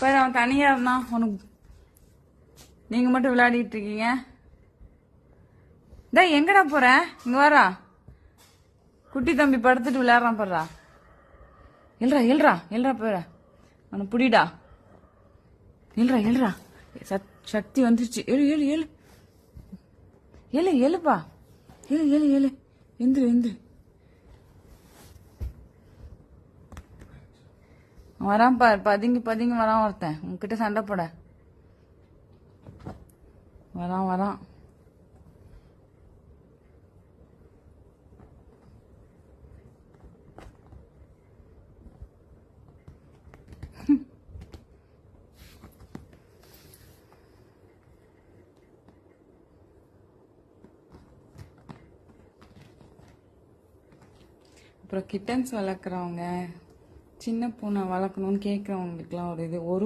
பாரு அவன் தனியா இருந்தான். உனக்கு நீங்க மட்டும் விளையாடிட்டு இருக்கீங்க. டேய் எங்கடா போற? இங்க வாரா. குட்டி தம்பி படுத்துட்டு விளையாடுறான் பாருடா. எழுறா எழுறா எழுறா போற. அவனை புடிடா. எழுறா எழுறா. சக்தி வந்துருச்சு. எழு எழு எழு எழு எழுப்பா. எழு எழு எழு. எந்திரு எந்திரு. வரான் பாரு. பதுங்கி பதுங்கி வரான் ஒருத்தன். உன்கிட்ட சண்டை போட வரான் வரான். அப்புறம் கிட்டன்ஸ் வளர்க்குறவங்க, சின்ன பூனை வளர்க்கணும்னு கேட்குறவங்களுக்குலாம் ஒரு